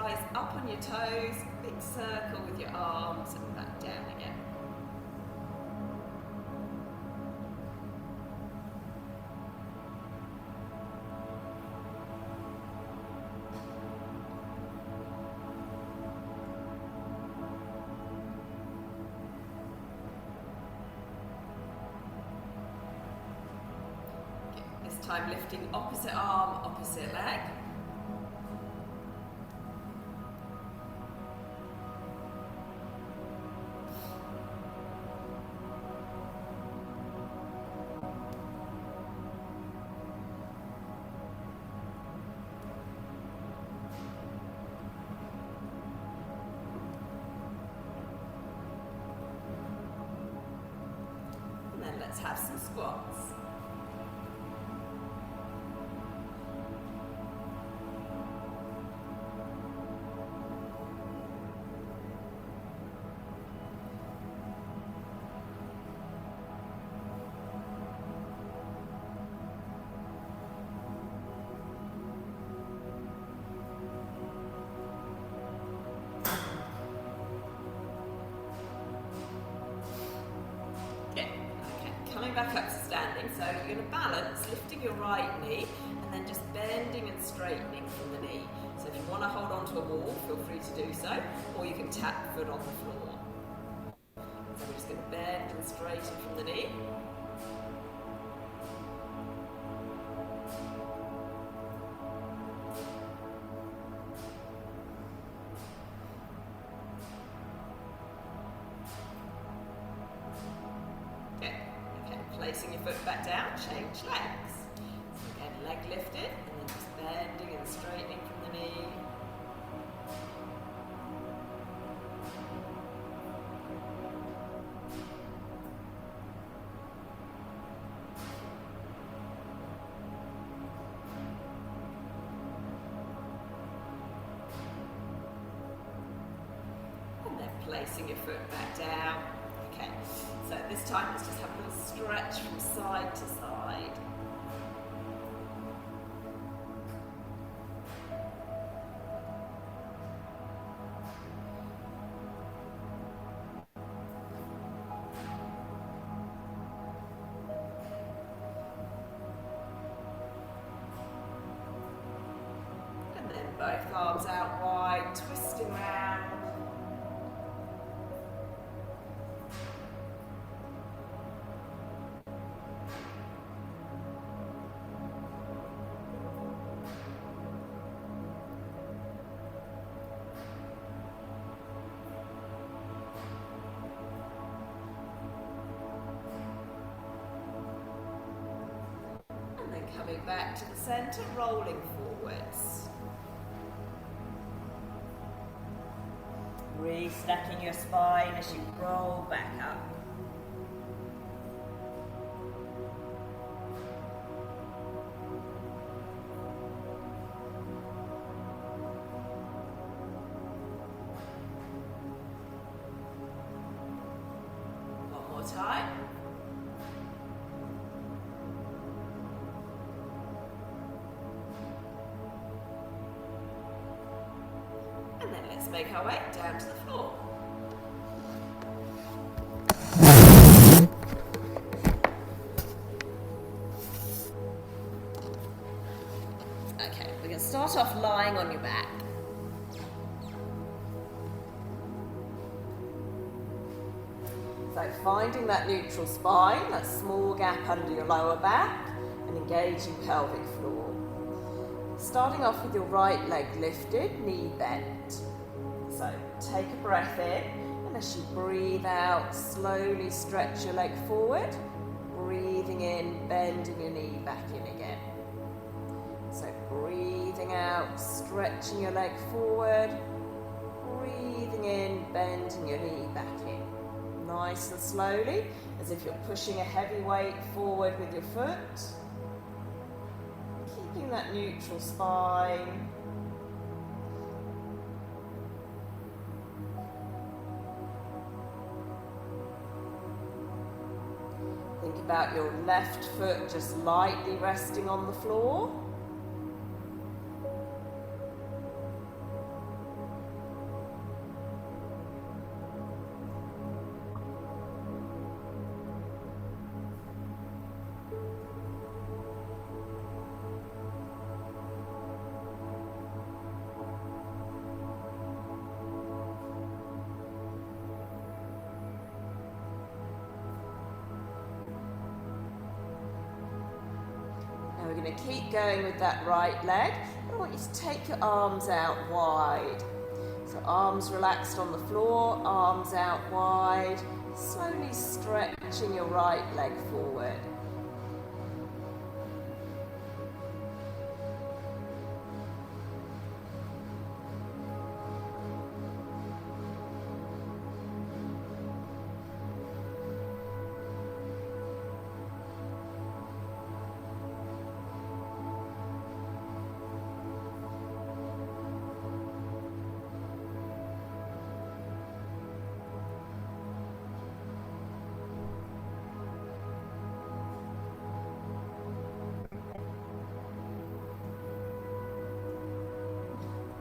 Eyes up on your toes, big circle with your arms and back down again. This time lifting opposite arm, opposite leg. And then let's have some squats. Back up to standing, so you're going to balance, lifting your right knee and then just bending and straightening from the knee. So if you want to hold on to a wall, feel free to do so, or you can tap foot on the floor. So we're just going to bend and straighten from the knee. Placing your foot back down, change legs. So again, leg lifted, and then just bending and straightening from the knee. And then placing your foot back down. Okay, so this time let's just have a little stretch from side to side. And then both arms out wide, twisting round. Coming back to the centre, rolling forwards. Re-stacking your spine as you roll back up. One more time. And then let's make our way down to the floor. Okay, we're going to start off lying on your back. So finding that neutral spine, that small gap under your lower back, and engaging pelvic floor. Starting off with your right leg lifted, knee bent. So take a breath in, and as you breathe out, slowly stretch your leg forward. Breathing in, bending your knee back in again. So breathing out, stretching your leg forward. Breathing in, bending your knee back in. Nice and slowly, as if you're pushing a heavy weight forward with your foot. Keeping that neutral spine. Think about your left foot just lightly resting on the floor. going to keep going with that right leg. I want you to take your arms out wide. So arms relaxed on the floor, arms out wide, slowly stretching your right leg forward.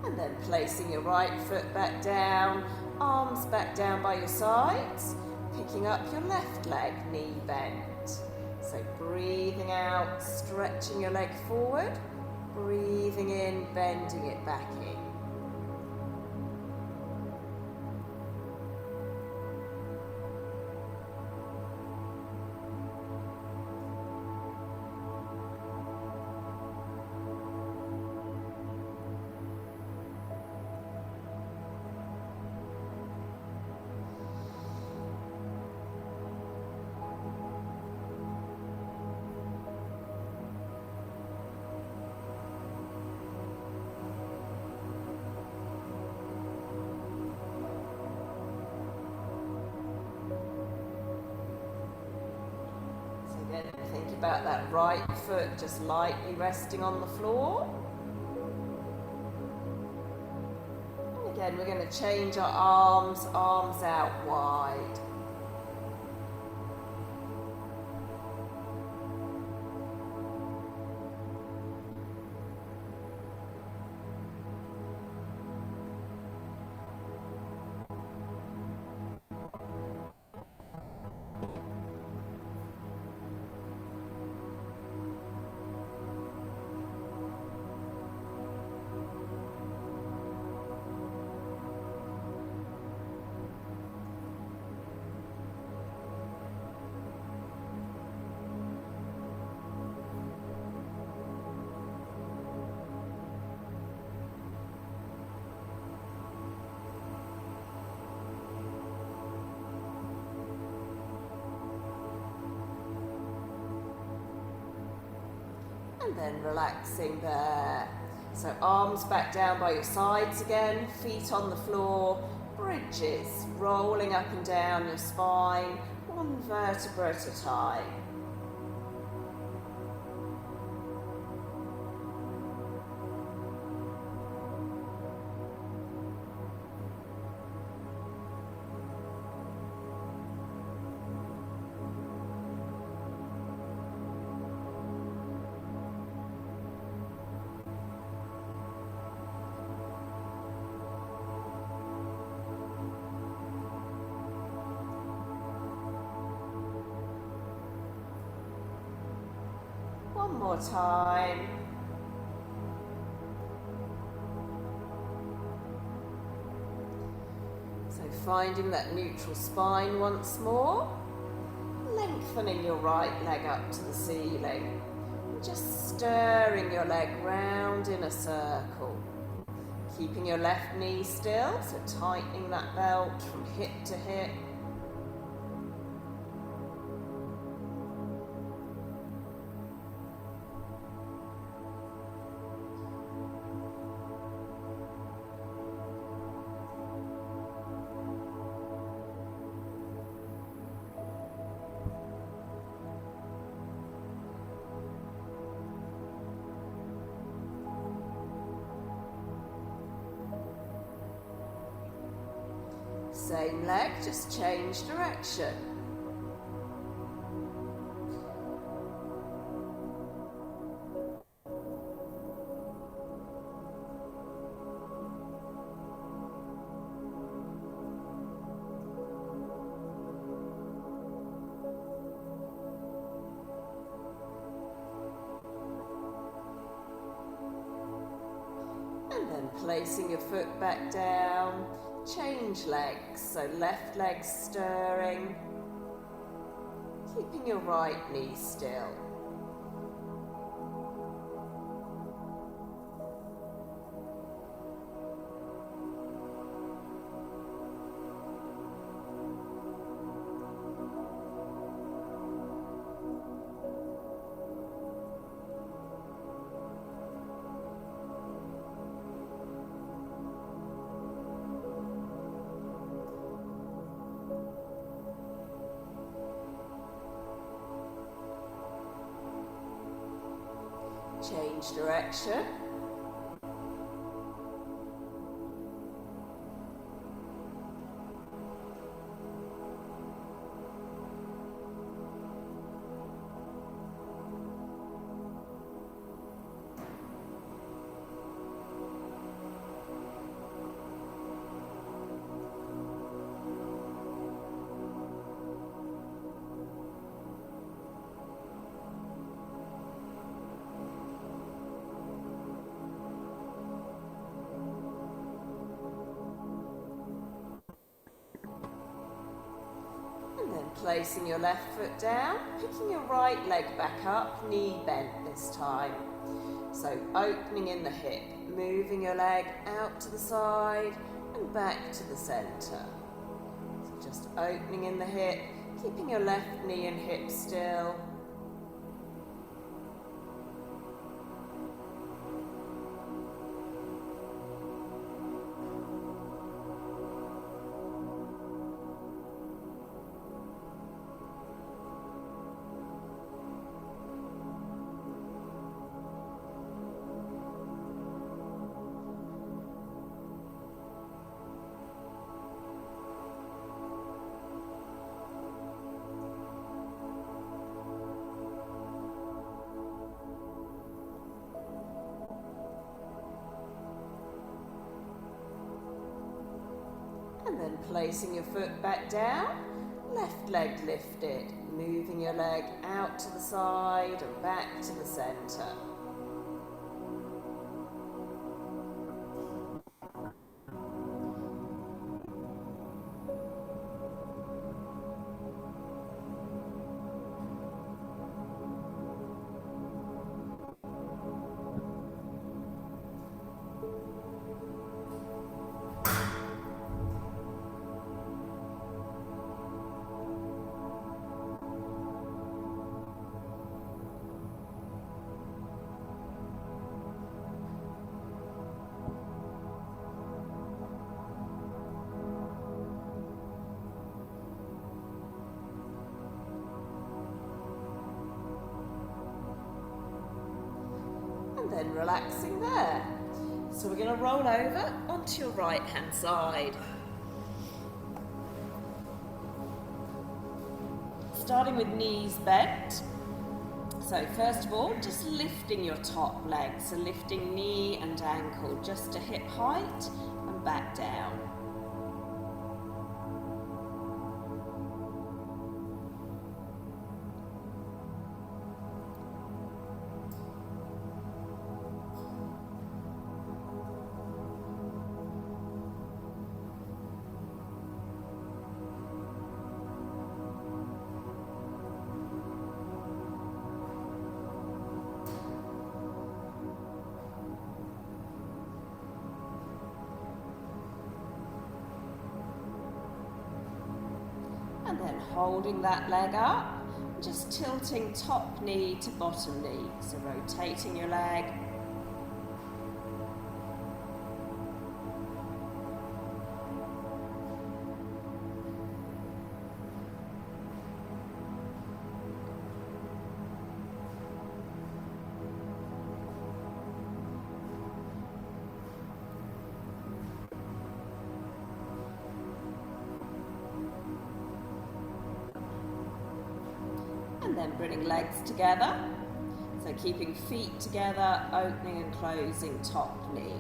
And then placing your right foot back down, arms back down by your sides, picking up your left leg, knee bent. So breathing out, stretching your leg forward, breathing in, bending it back in. Think about that right foot just lightly resting on the floor. And again, we're going to change our arms out wide. And then relaxing there. So arms back down by your sides again, feet on the floor, bridges, rolling up and down your spine, one vertebra at a time. One more time. So finding that neutral spine once more. Lengthening your right leg up to the ceiling. And just stirring your leg round in a circle. Keeping your left knee still, so tightening that belt from hip to hip. Same leg, just change direction. And then placing your foot back down. Change legs, so left leg stirring, keeping your right knee still. change direction. Placing your left foot down, picking your right leg back up, knee bent this time. So opening in the hip, moving your leg out to the side and back to the centre. So just opening in the hip, keeping your left knee and hip still. And then placing your foot back down, left leg lifted, moving your leg out to the side and back to the centre. And then relaxing there. So we're going to roll over onto your right hand side. Starting with knees bent. So first of all, just lifting your top leg. So lifting knee and ankle just to hip height and back down. And then holding that leg up, just tilting top knee to bottom knee. So rotating your leg. And then bringing legs together, so keeping feet together, opening and closing top knee.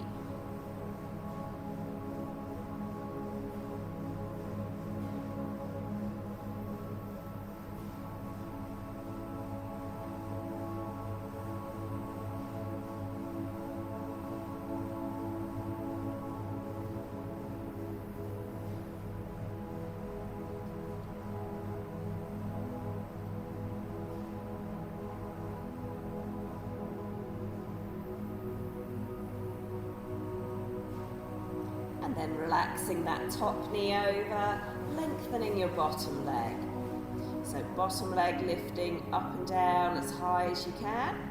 And then relaxing that top knee over, lengthening your bottom leg. So bottom leg lifting up and down as high as you can.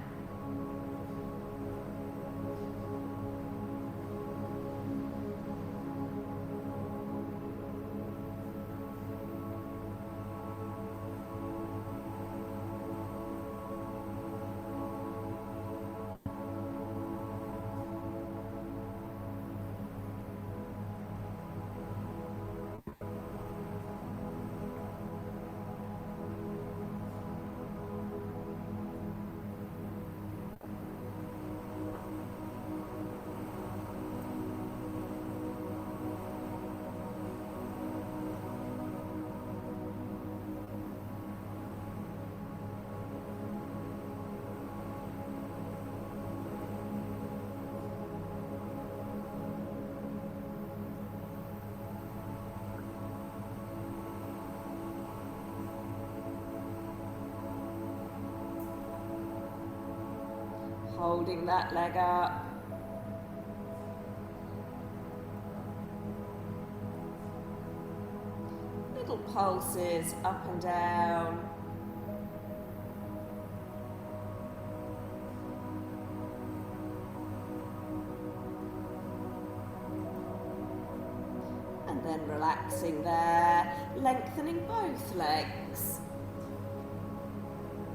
holding that leg up. Little pulses up and down. And then relaxing there, lengthening both legs.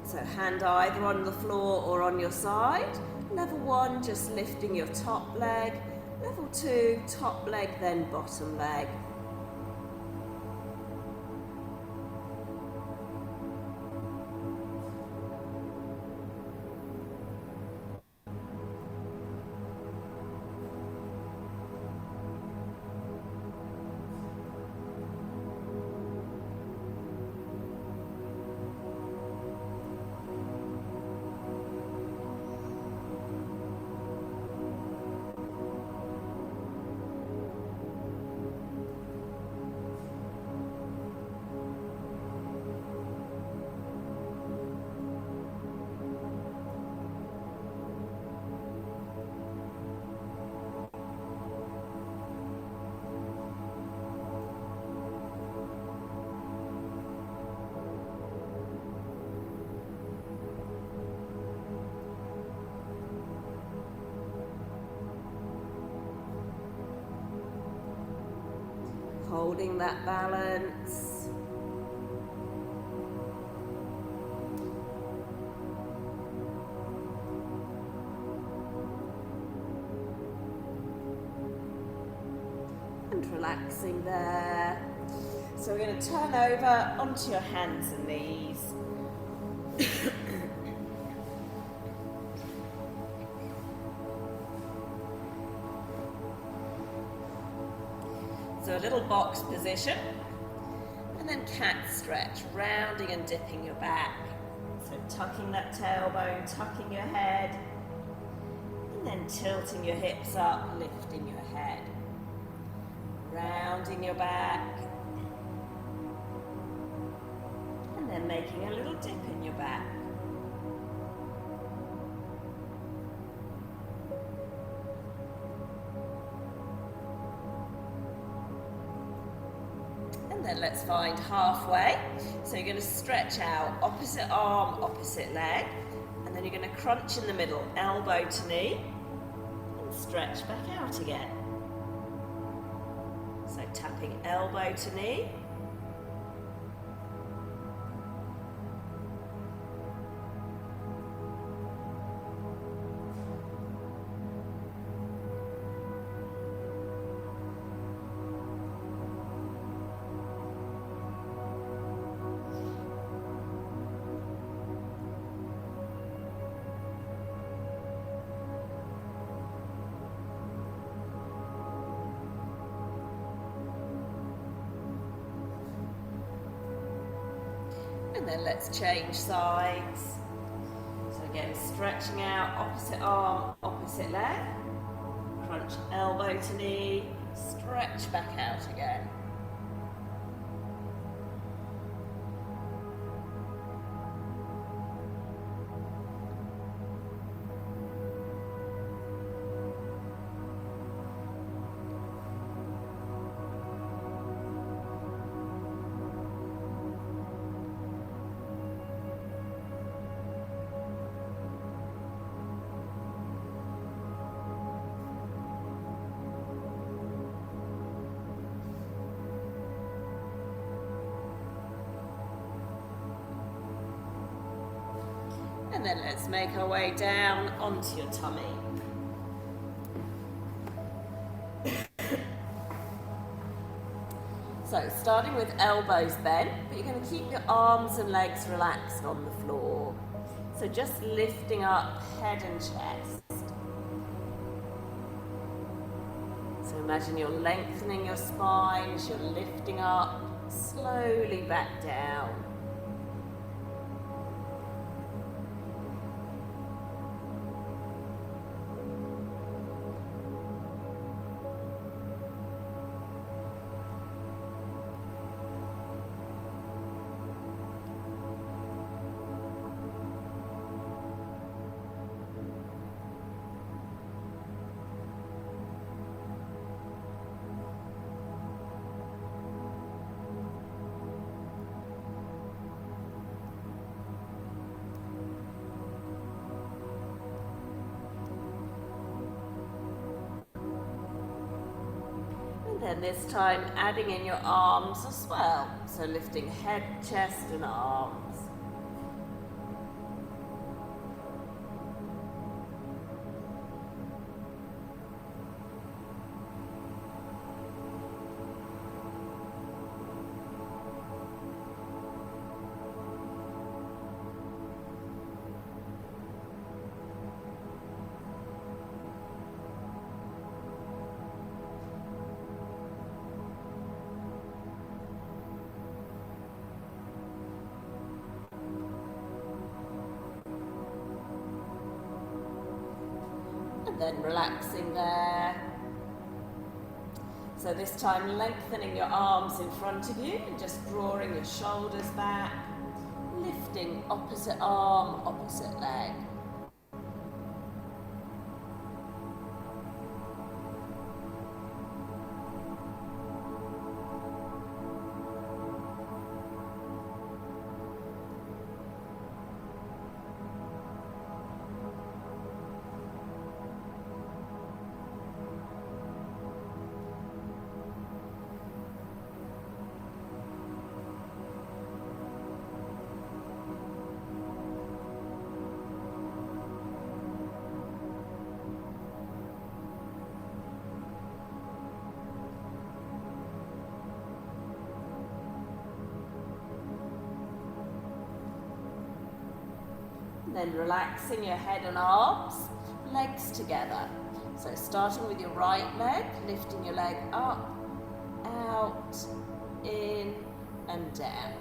So hand either on the floor or on your side. Level 1, just lifting your top leg. Level 2, top leg, then bottom leg. Holding that balance. And relaxing there. So we're going to turn over onto your hands and knees. So a little box position, and then cat stretch, rounding and dipping your back. So tucking that tailbone, tucking your head, and then tilting your hips up, lifting your head. Rounding your back, and then making a little dip in your back. And then let's find halfway. So you're going to stretch out, opposite arm, opposite leg, and then you're going to crunch in the middle, elbow to knee, and stretch back out again. So tapping elbow to knee. And then let's change sides. So again, stretching out, opposite arm, opposite leg. Crunch elbow to knee, stretch back out again. And then let's make our way down onto your tummy. So starting with elbows bent, but you're going to keep your arms and legs relaxed on the floor. So just lifting up head and chest. So imagine you're lengthening your spine as you're lifting up, slowly back down. Then this time adding in your arms as well. So lifting head, chest and arms. Then relaxing there. So this time lengthening your arms in front of you and just drawing your shoulders back, lifting opposite arm, opposite leg. Then relaxing your head and arms, legs together. So starting with your right leg, lifting your leg up, out, in and down.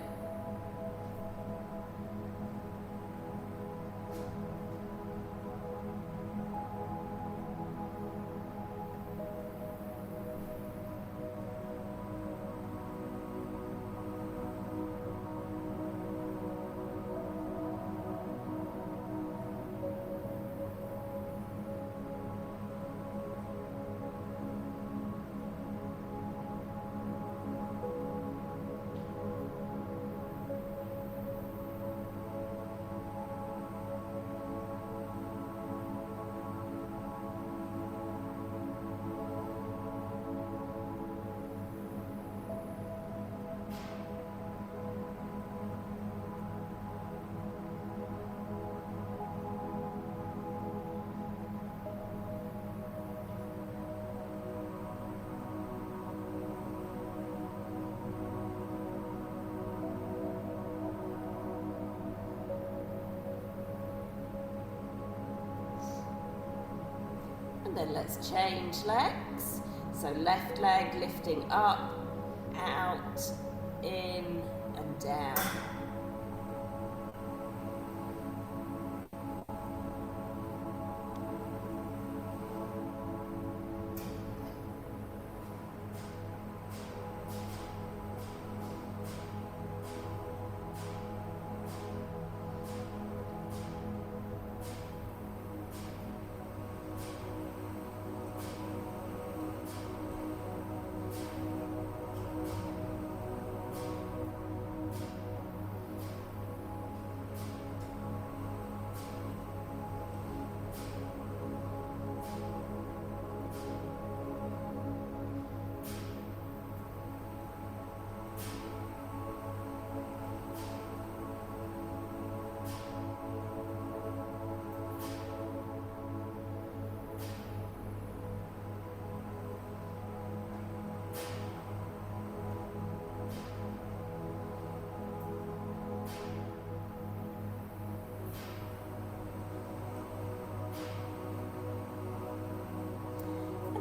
Then let's change legs. So left leg lifting up, out, in and down.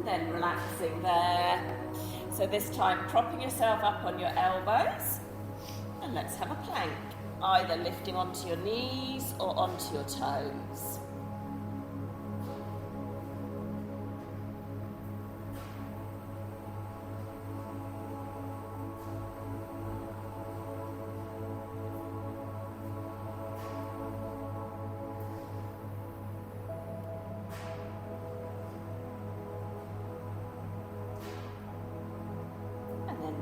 Then relaxing there. So this time propping yourself up on your elbows and let's have a plank, either lifting onto your knees or onto your toes.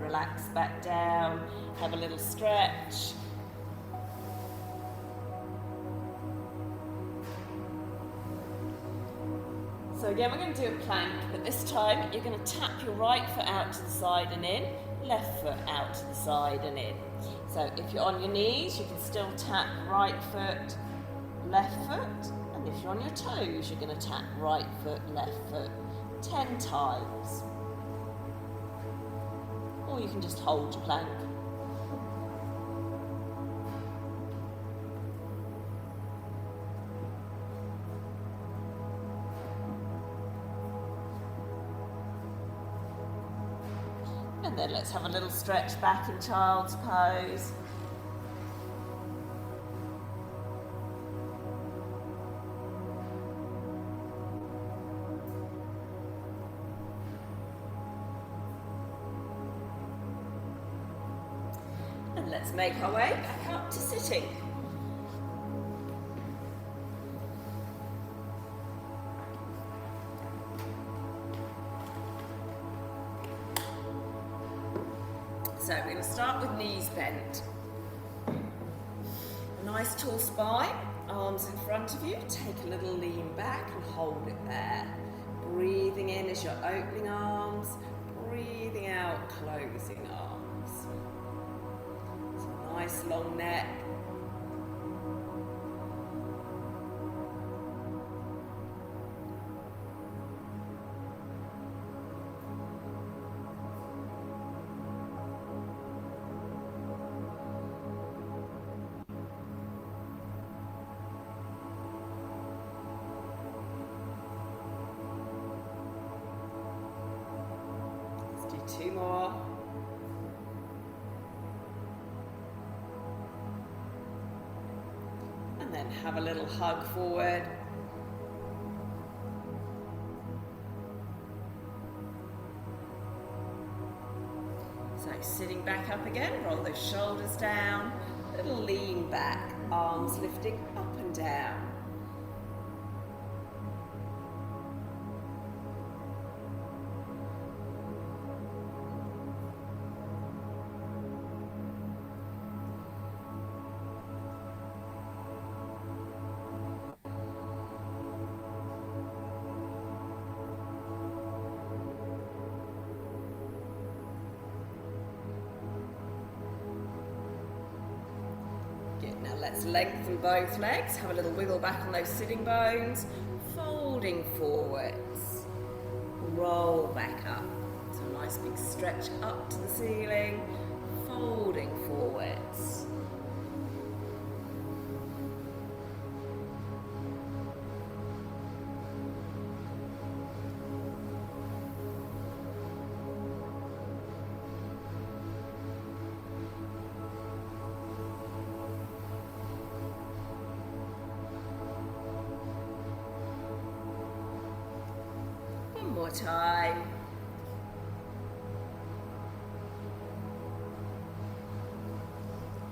Relax back down, have a little stretch. So again, we're going to do a plank, but this time you're going to tap your right foot out to the side and in, left foot out to the side and in. So if you're on your knees, you can still tap right foot, left foot, and if you're on your toes, you're going to tap right foot, left foot 10 times. Or you can just hold your plank. And then let's have a little stretch back in child's pose. And let's make our way back up to sitting. So we're going to start with knees bent. A nice tall spine, arms in front of you. Take a little lean back and hold it there. Breathing in as you're opening arms, breathing out, closing arms. So a nice long neck. Two more. And then have a little hug forward. So sitting back up again, roll those shoulders down, little lean back, arms lifting up and down. Now let's lengthen both legs, have a little wiggle back on those sitting bones, folding forwards, roll back up. So a nice big stretch up to the ceiling, folding forwards. More time.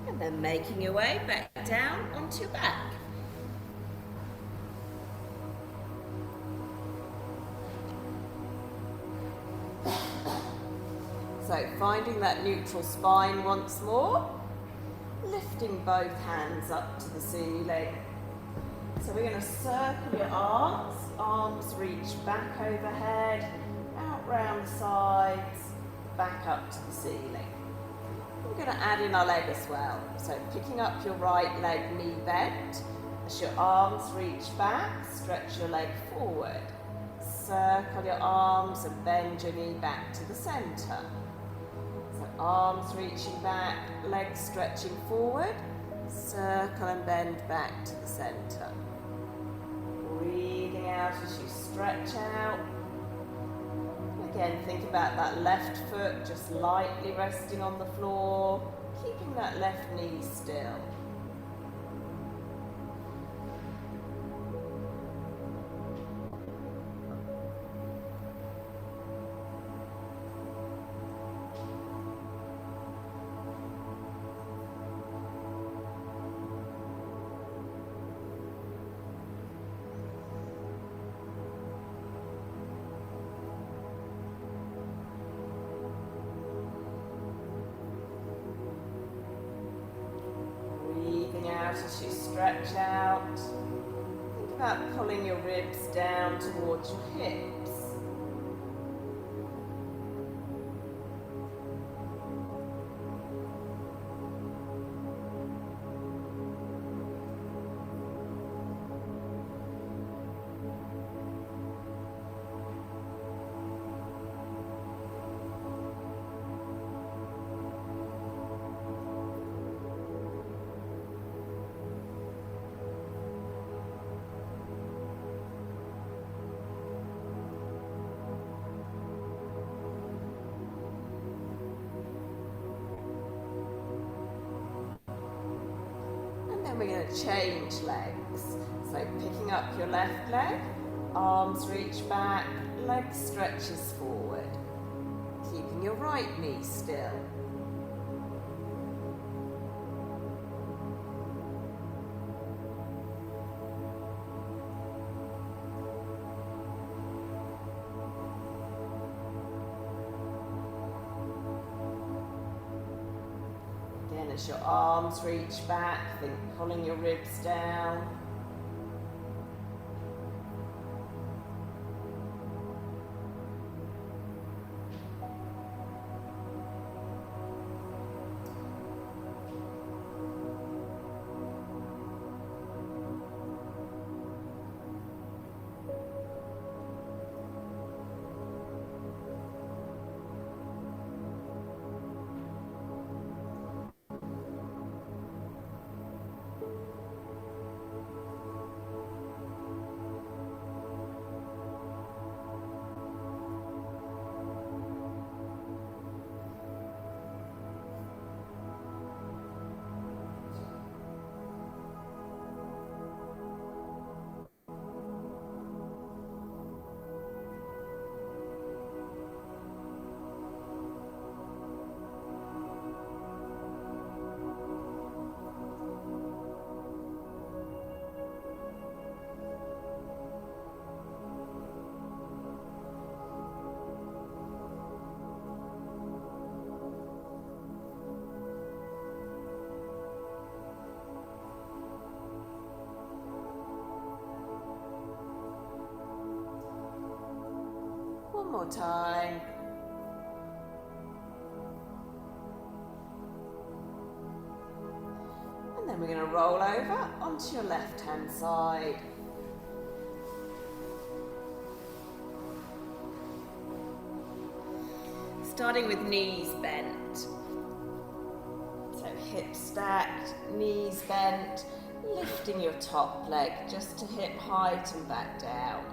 And then making your way back down onto your back. So finding that neutral spine once more, lifting both hands up to the ceiling. So we're going to circle your arms reach back overhead, out round the sides, back up to the ceiling. We're going to add in our leg as well. So picking up your right leg, knee bent, as your arms reach back, stretch your leg forward. Circle your arms and bend your knee back to the centre. So arms reaching back, legs stretching forward, circle and bend back to the centre. Breathing out as you stretch out. Again, think about that left foot just lightly resting on the floor, keeping that left knee still. As you stretch out, think about pulling your ribs down towards your hips. We're going to change legs. So picking up your left leg, arms reach back, leg stretches forward. Keeping your right knee still. As your arms reach back, think pulling your ribs down. One more time. And then we're going to roll over onto your left hand side. Starting with knees bent. So hips stacked, knees bent, lifting your top leg just to hip height and back down.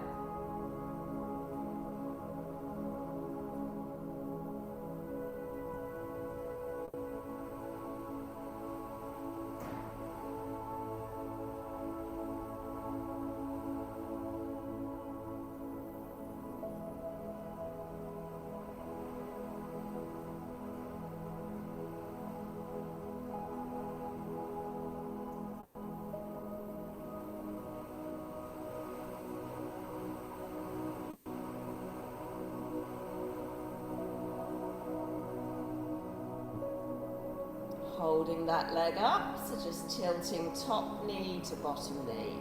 Holding that leg up, so just tilting top knee to bottom knee.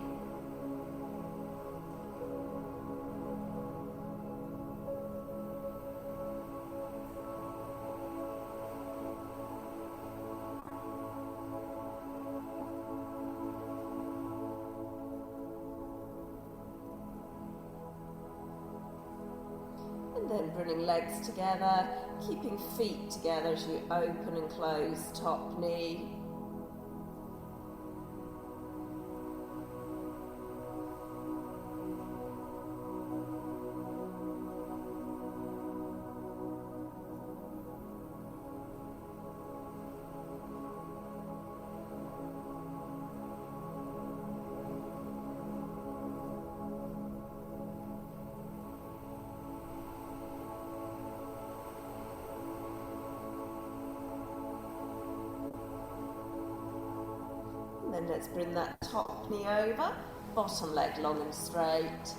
And then bringing legs together, keeping feet together as you open and close top knee. Then let's bring that top knee over, bottom leg long and straight.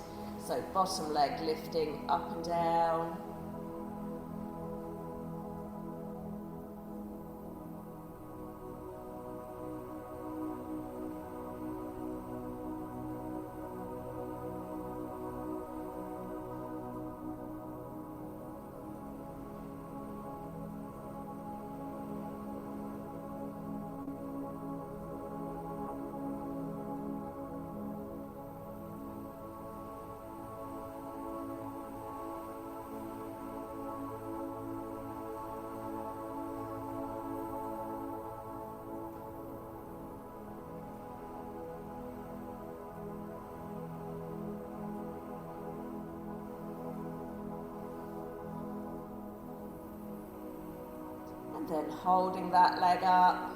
So bottom leg lifting up and down. Then holding that leg up.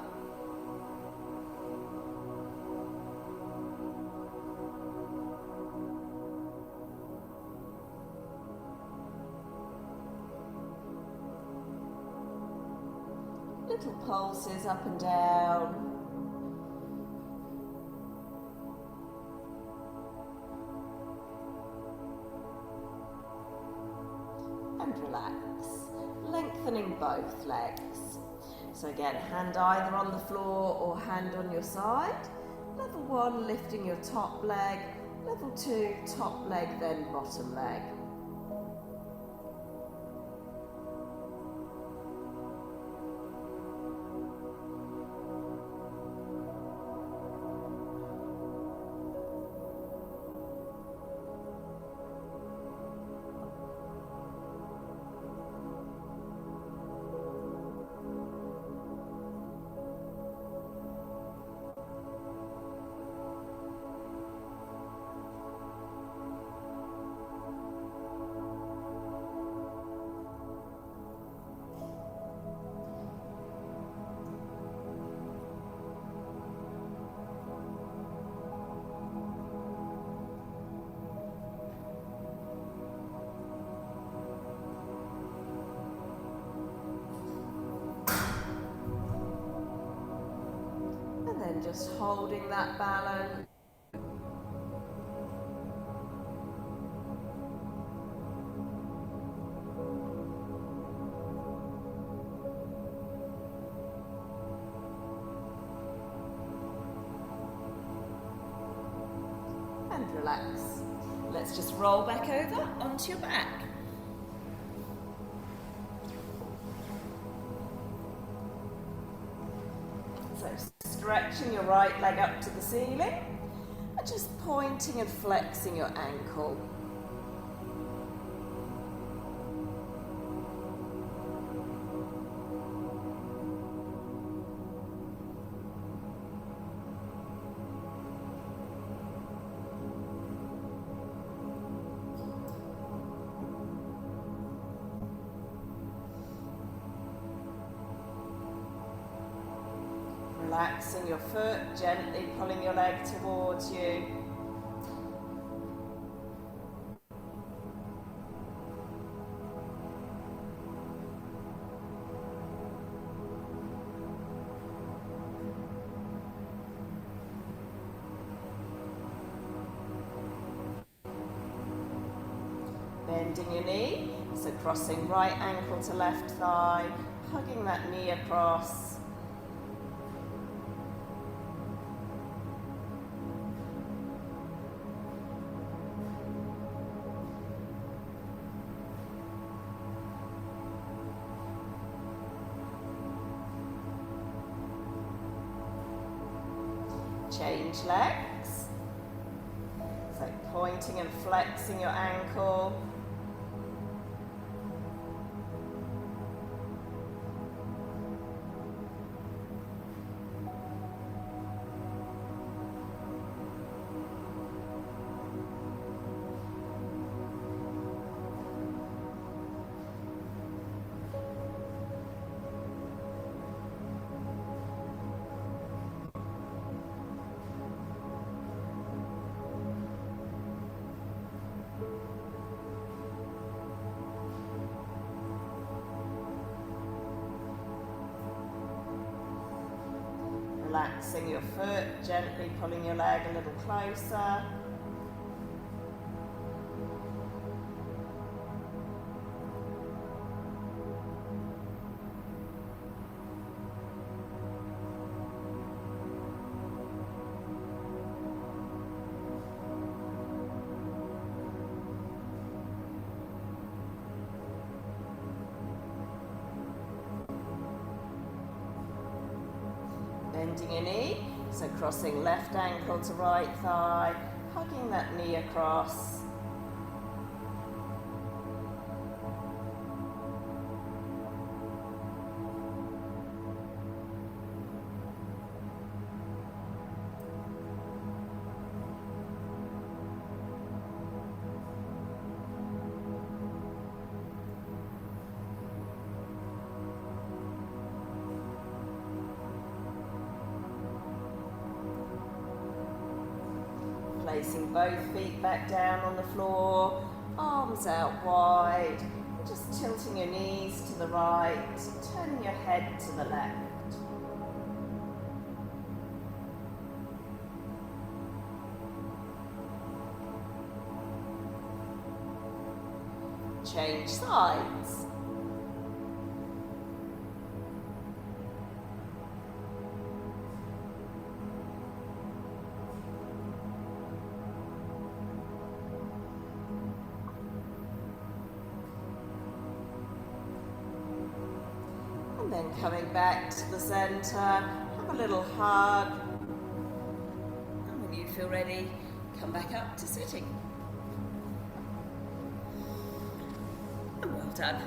Little pulses up and down. And relax, lengthening both legs. So again, hand either on the floor or hand on your side. Level 1, lifting your top leg. Level 2, top leg, then bottom leg. And just holding that balance. And relax. Let's just roll back over onto your back. So stretching your right leg up to the ceiling and just pointing and flexing your ankle. Relaxing your foot, gently pulling your leg towards you. Bending your knee, so crossing right ankle to left thigh, hugging that knee across. Change legs, so pointing and flexing your ankle. Relaxing your foot, gently pulling your leg a little closer. Bending your knee, so crossing left ankle to right thigh, hugging that knee across. Placing both feet back down on the floor, arms out wide, and just tilting your knees to the right, turning your head to the left. Change sides. And then coming back to the centre, have a little hug. And when you feel ready, come back up to sitting. And well done.